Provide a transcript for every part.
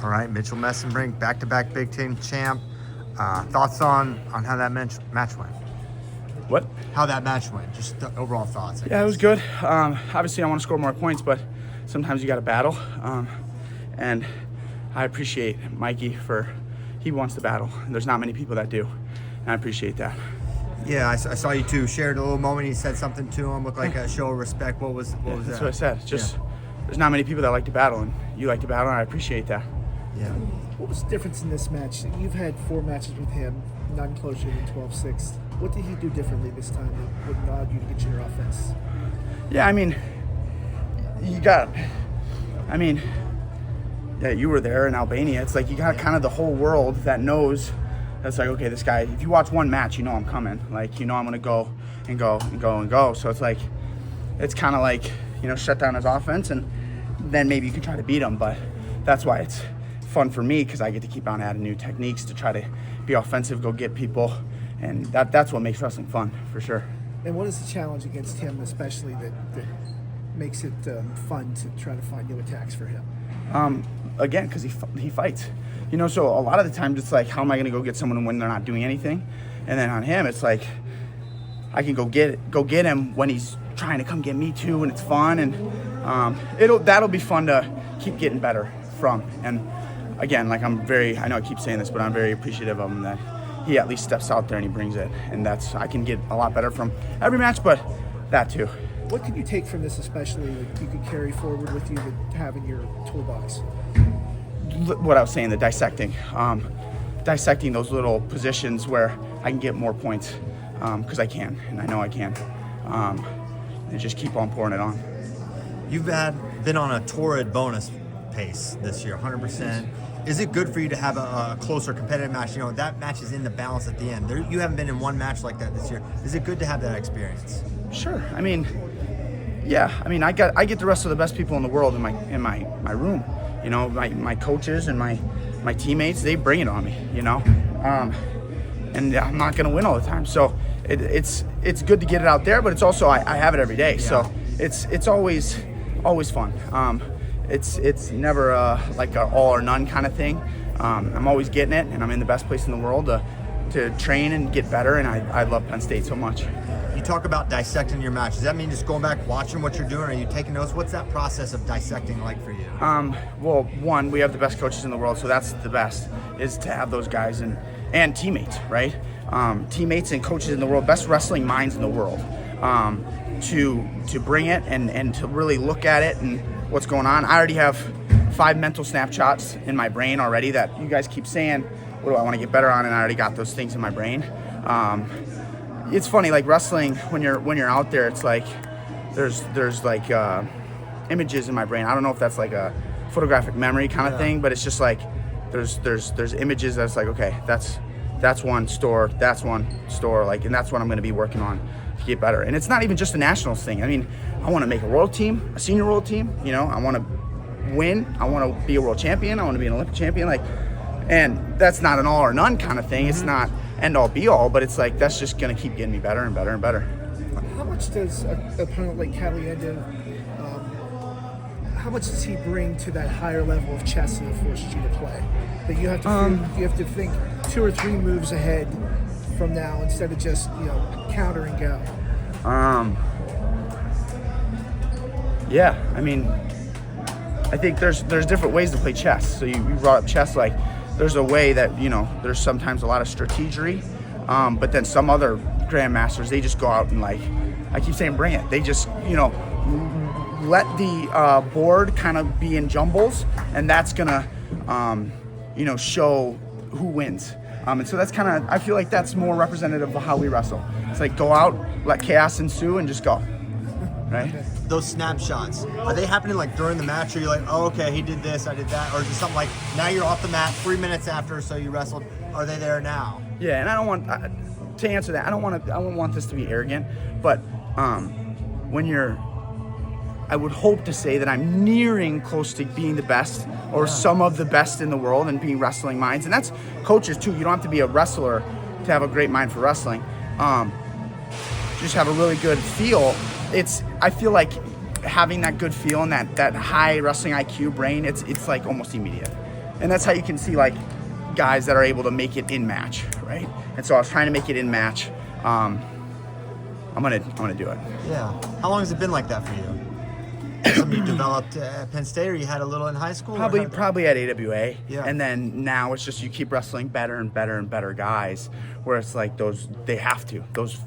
All right, Mitchell Mesenbrink, back-to-back Big Ten champ. Thoughts on how that match went? What? How that match went, just the overall thoughts. Yeah, it was good. Obviously, I want to score more points, but sometimes you got to battle. And I appreciate Mikey he wants to battle. There's not many people that do, and I appreciate that. Yeah, I saw you two shared a little moment. You said something to him, looked like a show of respect. What was that? That's what I said. It's just there's not many people that like to battle, and you like to battle, and I appreciate that. Yeah. What was the difference in this match? You've had 4 matches with him, none closer than 12-6. What did he do differently this time that would allow you to get your offense? Yeah, I mean, you were there in Albania. It's like you got kind of the whole world that knows. That's like, okay, this guy, if you watch one match, you know I'm coming. Like, you know I'm going to go and go and go and go. So it's like, it's kind of like, shut down his offense, and then maybe you can try to beat him. But that's why it's fun for me, because I get to keep on adding new techniques to try to be offensive, go get people. And that's what makes wrestling fun, for sure. And what is the challenge against him, especially, that makes it fun to try to find new attacks for him? Again, because he fights. So a lot of the times it's like, how am I going to go get someone when they're not doing anything? And then on him, it's like, I can go get him when he's trying to come get me too, and it's fun. And that'll be fun to keep getting better from. And again, like I know I keep saying this, but I'm very appreciative of him that he at least steps out there and he brings it. And I can get a lot better from every match, but that too. What can you take from this, especially that you could carry forward with you to have in your toolbox? What I was saying, the dissecting. Dissecting those little positions where I can get more points, because I can, and I know I can. And just keep on pouring it on. You've been on a torrid bonus pace this year, 100%. Is it good for you to have a closer competitive match? That match is in the balance at the end. You haven't been in one match like that this year. Is it good to have that experience? Sure. I get the rest of the best people in the world in my room. My coaches and my teammates, they bring it on me. And I'm not gonna win all the time. So it's good to get it out there, but it's also I have it every day. Yeah. So it's always fun. It's never like an all or none kind of thing. I'm always getting it, and I'm in the best place in the world to train and get better. And I love Penn State so much. You talk about dissecting your match. Does that mean just going back, watching what you're doing? Are you taking notes? What's that process of dissecting like for you? Well, one, we have the best coaches in the world, so that's the best, is to have those guys and teammates, right? Teammates and coaches in the world, best wrestling minds in the world, to bring it and to really look at it and what's going on. I already have 5 mental snapshots in my brain already that you guys keep saying, what do I want to get better on? And I already got those things in my brain. It's funny, like wrestling, when you're out there, it's like there's like images in my brain. I don't know if that's like a photographic memory kind of thing, but it's just like there's images that's like, okay, that's one store, like, and that's what I'm going to be working on to get better. And it's not even just a nationals thing. I want to make a world team, a senior world team. I want to win. I want to be a world champion. I want to be an Olympic champion. And that's not an all or none kind of thing. It's not end all be all, but it's like that's just going to keep getting me better and better and better. How much does an opponent like Caliendo, how much does he bring to that higher level of chess that forces you to play? That you have to think 2 or 3 moves ahead from now instead of just counter and go. Yeah, I think there's different ways to play chess. So you brought up chess, like there's a way that there's sometimes a lot of strategery, but then some other grandmasters, they just go out and, like I keep saying, bring it. They just let the board kind of be in jumbles, and that's gonna show who wins. And so that's kind of, I feel like that's more representative of how we wrestle. It's like go out, let chaos ensue, and just go. Right? Those snapshots, are they happening like during the match, or you're like, oh, okay, he did this, I did that, or is it something like now you're off the mat 3 minutes after, so you wrestled? Are they there now? Yeah, and I don't want to answer that. I don't want this to be arrogant, but I would hope to say that I'm nearing close to being the best, or some of the best in the world, and being wrestling minds, and that's coaches too. You don't have to be a wrestler to have a great mind for wrestling. Just have a really good feel. I feel like having that good feel and that high wrestling IQ brain, it's like almost immediate. And that's how you can see like guys that are able to make it in match, right? And so I was trying to make it in match. I'm gonna do it. Yeah. How long has it been like that for you? Something you developed at Penn State, or you had a little in high school? Probably at AWA. Yeah. And then now it's just you keep wrestling better and better and better guys, where it's like those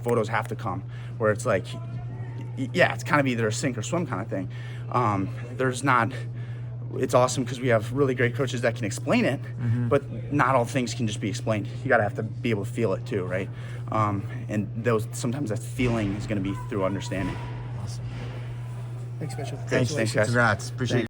photos have to come, where it's like, yeah, it's kind of either a sink or swim kind of thing. It's awesome because we have really great coaches that can explain it, but not all things can just be explained. You gotta have to be able to feel it too, right? And sometimes that feeling is gonna be through understanding. Thanks, Mitchell. Thanks, guys. congrats. Appreciate it.